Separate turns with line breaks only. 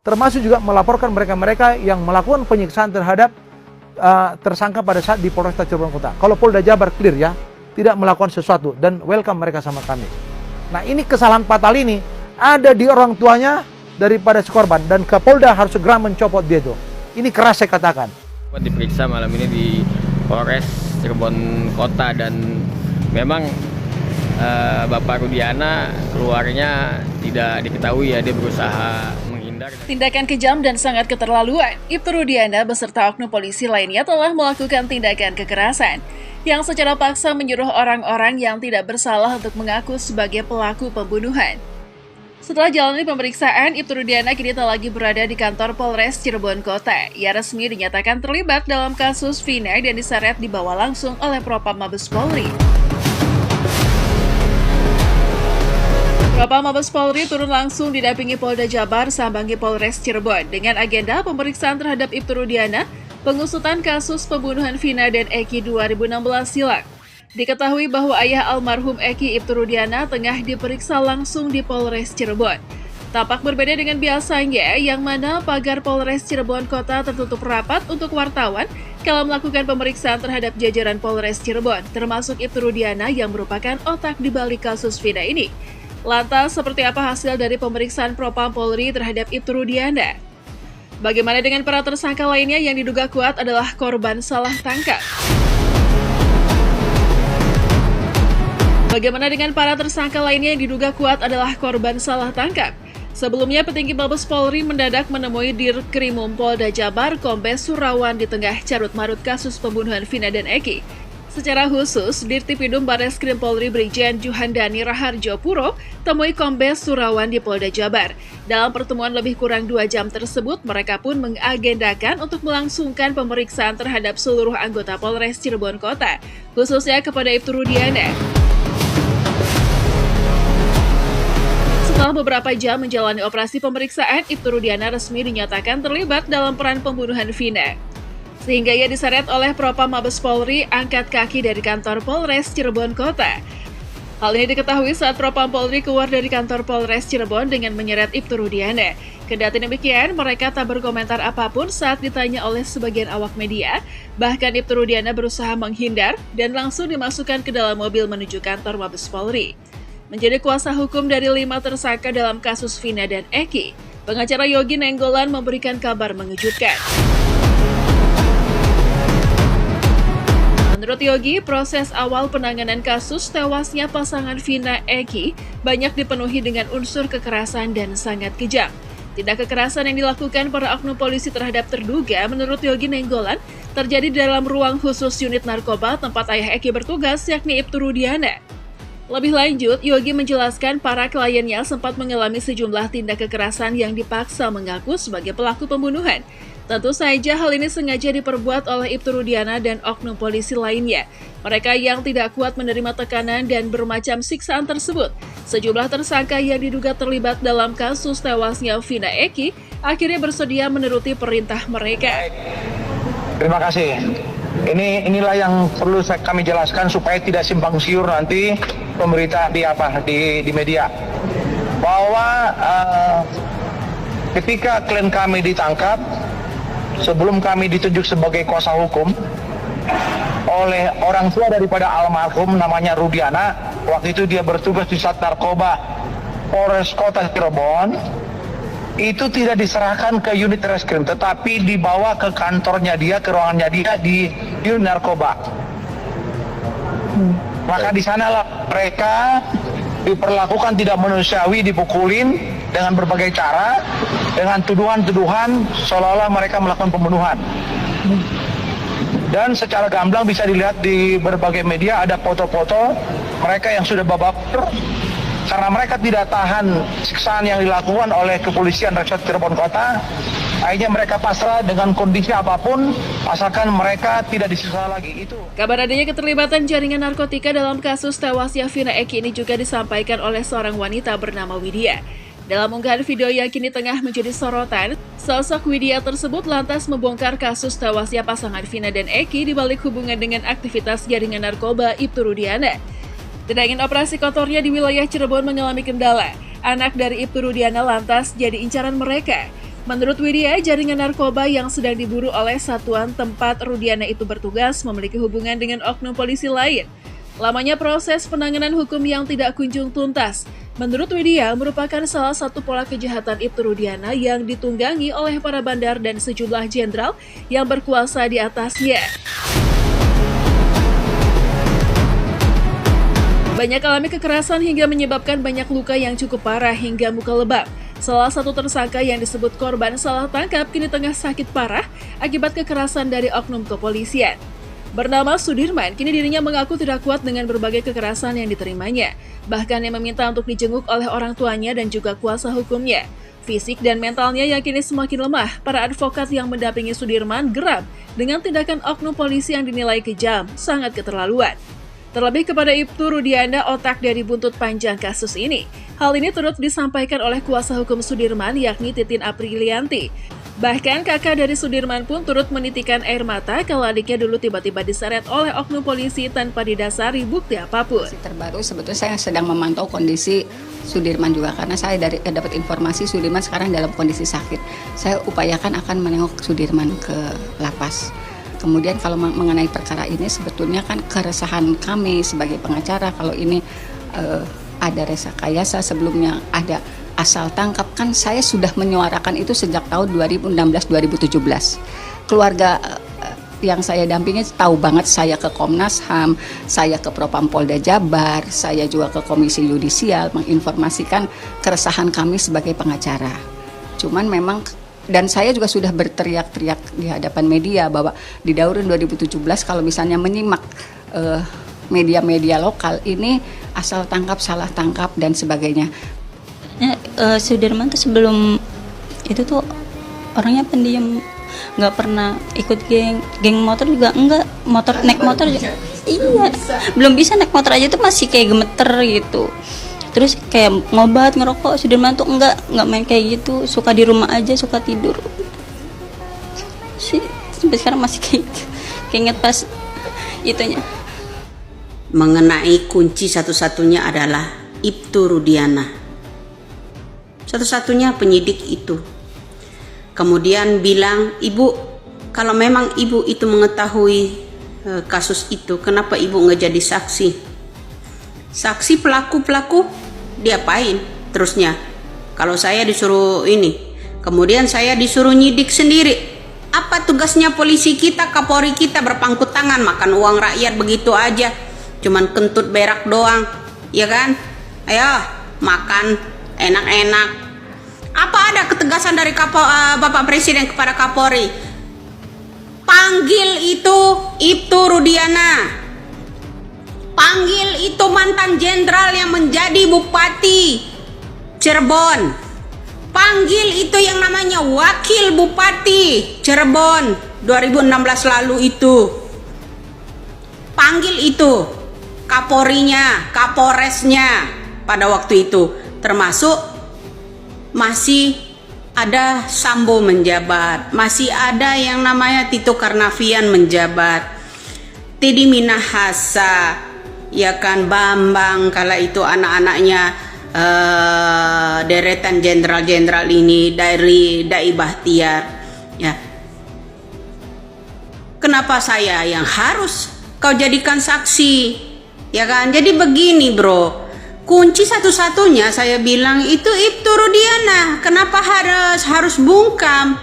termasuk juga melaporkan mereka-mereka yang melakukan penyiksaan terhadap tersangka pada saat di Polresta Cirebon Kota. Kalau Polda Jabar clear ya, tidak melakukan sesuatu dan welcome mereka sama kami. Nah, ini kesalahan fatal ini ada di orang tuanya daripada si korban, dan Kapolda harus segera mencopot dia itu. Ini keras saya katakan.
Diperiksa malam ini di Polres Cirebon Kota, dan memang Bapak Rudiana keluarnya tidak diketahui ya, dia berusaha menghindar.
Tindakan kejam dan sangat keterlaluan. Ibtu Rudiana beserta oknum polisi lainnya telah melakukan tindakan kekerasan yang secara paksa menyuruh orang-orang yang tidak bersalah untuk mengaku sebagai pelaku pembunuhan. Setelah jalani pemeriksaan, Ibtu Rudiana kini tak lagi berada di kantor Polres Cirebon Kota. Ia resmi dinyatakan terlibat dalam kasus Vina dan diseret dibawa langsung oleh Propam Mabes Polri. Propam Mabes Polri turun langsung didampingi Polda Jabar sambangi Polres Cirebon dengan agenda pemeriksaan terhadap Ibtu Rudiana, pengusutan kasus pembunuhan Vina dan Eki 2016 silam. Diketahui bahwa ayah almarhum Eki, Ibtu Rudiana, tengah diperiksa langsung di Polres Cirebon. Tampak berbeda dengan biasanya, yang mana pagar Polres Cirebon Kota tertutup rapat untuk wartawan kalau melakukan pemeriksaan terhadap jajaran Polres Cirebon, termasuk Ibtu Rudiana yang merupakan otak di balik kasus Vina ini. Lantas, seperti apa hasil dari pemeriksaan Propam Polri terhadap Ibtu Rudiana? Bagaimana dengan para tersangka lainnya yang diduga kuat adalah korban salah tangkap? Bagaimana dengan para tersangka lainnya yang diduga kuat adalah korban salah tangkap? Sebelumnya, petinggi Mabes Polri mendadak menemui Dirkrimum Polda Jabar Kombes Surawan di tengah carut-marut kasus pembunuhan Vina dan Eki. Secara khusus, Dirtipidum Bareskrim Polri Brigjen Juhandani Raharjo Puro temui Kombes Surawan di Polda Jabar. Dalam pertemuan lebih kurang 2 jam tersebut, mereka pun mengagendakan untuk melangsungkan pemeriksaan terhadap seluruh anggota Polres Cirebon Kota, khususnya kepada Ibtu Rudiana. Setelah beberapa jam menjalani operasi pemeriksaan, Ibtu Rudiana resmi dinyatakan terlibat dalam peran pembunuhan Vina, sehingga ia diseret oleh Propam Mabes Polri angkat kaki dari kantor Polres Cirebon Kota. Hal ini diketahui saat Propam Polri keluar dari kantor Polres Cirebon dengan menyeret Ibtu Rudiana. Kendati demikian, mereka tak berkomentar apapun saat ditanya oleh sebagian awak media. Bahkan Ibtu Rudiana berusaha menghindar dan langsung dimasukkan ke dalam mobil menuju kantor Mabes Polri. Menjadi kuasa hukum dari 5 tersangka dalam kasus Vina dan Eki, pengacara Yogi Nenggolan memberikan kabar mengejutkan. Menurut Yogi, proses awal penanganan kasus tewasnya pasangan Vina Eki banyak dipenuhi dengan unsur kekerasan dan sangat kejam. Tindak kekerasan yang dilakukan para oknum polisi terhadap terduga, menurut Yogi Nenggolan, terjadi dalam ruang khusus unit narkoba tempat ayah Eki bertugas, yakni Ibtu Rudiana. Lebih lanjut, Yogi menjelaskan para kliennya sempat mengalami sejumlah tindak kekerasan yang dipaksa mengaku sebagai pelaku pembunuhan. Tentu saja hal ini sengaja diperbuat oleh Ibtu Rudiana dan oknum polisi lainnya. Mereka yang tidak kuat menerima tekanan dan bermacam siksaan tersebut. Sejumlah tersangka yang diduga terlibat dalam kasus tewasnya Vina Eki akhirnya bersedia menuruti perintah mereka.
Terima kasih. Inilah yang perlu kami jelaskan supaya tidak simpang siur nanti pemberitaan di media. Bahwa ketika klien kami ditangkap, sebelum kami ditunjuk sebagai kuasa hukum oleh orang tua daripada almarhum namanya Rudiana, waktu itu dia bertugas di Sat Narkoba Polres Kota Cirebon, itu tidak diserahkan ke unit reskrim, tetapi dibawa ke kantornya dia, ke ruangannya dia di unit narkoba. Maka di sanalah mereka diperlakukan tidak manusiawi, dipukulin dengan berbagai cara, dengan tuduhan-tuduhan seolah-olah mereka melakukan pembunuhan. Dan secara gamblang bisa dilihat di berbagai media ada foto-foto mereka yang sudah babak karena mereka tidak tahan siksaan yang dilakukan oleh kepolisian Resort Cirebon Kota. Akhirnya mereka pasrah dengan kondisi apapun asalkan mereka tidak disiksa lagi. Itu.
Kabar adanya keterlibatan jaringan narkotika dalam kasus tewasnya Vina Eki ini juga disampaikan oleh seorang wanita bernama Widya. Dalam unggahan video yang kini tengah menjadi sorotan, sosok Widya tersebut lantas membongkar kasus tewasnya pasangan Vina dan Eki dibalik hubungan dengan aktivitas jaringan narkoba Ibtu Rudiana. Tidak ingin operasi kotornya di wilayah Cirebon mengalami kendala, anak dari Ibtu Rudiana lantas jadi incaran mereka. Menurut Widya, jaringan narkoba yang sedang diburu oleh satuan tempat Rudiana itu bertugas memiliki hubungan dengan oknum polisi lain. Lamanya proses penanganan hukum yang tidak kunjung tuntas, menurut Widya merupakan salah satu pola kejahatan Ibtu Rudiana yang ditunggangi oleh para bandar dan sejumlah jenderal yang berkuasa di atasnya. Banyak alami kekerasan hingga menyebabkan banyak luka yang cukup parah hingga muka lebam. Salah satu tersangka yang disebut korban salah tangkap kini tengah sakit parah akibat kekerasan dari oknum kepolisian. Bernama Sudirman, kini dirinya mengaku tidak kuat dengan berbagai kekerasan yang diterimanya. Bahkan yang meminta untuk dijenguk oleh orang tuanya dan juga kuasa hukumnya. Fisik dan mentalnya yang kini semakin lemah, para advokat yang mendampingi Sudirman geram dengan tindakan oknum polisi yang dinilai kejam, sangat keterlaluan. Terlebih kepada Ibtu Rudiana, otak dari buntut panjang kasus ini. Hal ini turut disampaikan oleh kuasa hukum Sudirman yakni Titin Aprilianti. Bahkan kakak dari Sudirman pun turut menitikan air mata kalau adiknya dulu tiba-tiba diseret oleh oknum polisi tanpa didasari bukti apapun.
Terbaru sebetulnya saya sedang memantau kondisi Sudirman juga karena saya dapat informasi Sudirman sekarang dalam kondisi sakit. Saya upayakan akan menengok Sudirman ke lapas. Kemudian kalau mengenai perkara ini sebetulnya kan keresahan kami sebagai pengacara kalau ini ada rekayasa sebelumnya ada asal tangkap kan saya sudah menyuarakan itu sejak tahun 2016-2017. Keluarga yang saya dampingi tahu banget saya ke Komnas HAM, saya ke Propam Polda Jabar, saya juga ke Komisi Yudisial menginformasikan keresahan kami sebagai pengacara. Cuman memang dan saya juga sudah berteriak-teriak di hadapan media bahwa di tahun 2017 kalau misalnya menyimak media-media lokal ini asal tangkap, salah tangkap dan sebagainya.
Sudirman tuh sebelum itu tuh orangnya pendiam, nggak pernah ikut geng motor juga enggak, naik motor juga, iya belum bisa naik motor aja tuh masih kayak gemeter gitu. Terus kayak ngobat, ngerokok, Sudirman tuh enggak main kayak gitu, suka di rumah aja, suka tidur. Sampai sekarang masih kayak gitu. Keinget pas itunya.
Mengenai kunci satu-satunya adalah Ibtu Rudiana. Satu-satunya penyidik itu. Kemudian bilang, "Ibu, kalau memang ibu itu mengetahui kasus itu, kenapa ibu nggak jadi saksi?" Saksi pelaku diapain terusnya? Kalau saya disuruh ini, kemudian saya disuruh nyidik sendiri. Apa tugasnya polisi kita, Kapolri kita berpangku tangan makan uang rakyat begitu aja, cuman kentut berak doang, ya kan? Ayo makan enak-enak. Apa ada ketegasan dari Bapak Presiden kepada Kapolri? Panggil itu Ibtu Rudiana. Panggil itu mantan jenderal yang menjadi Bupati Cirebon. Panggil itu yang namanya Wakil Bupati Cirebon 2016 lalu itu. Panggil itu Kapolrinya, Kapolresnya pada waktu itu. Termasuk masih ada Sambo menjabat. Masih ada yang namanya Tito Karnavian menjabat. Teddy Minahasa, ya kan, Bambang, kala itu anak-anaknya deretan jenderal-jenderal ini dari Dai Bahtiar, ya. Kenapa saya yang harus kau jadikan saksi, ya kan? Jadi begini bro, kunci satu-satunya saya bilang itu Ibtu Rudiana. Kenapa harus bungkam?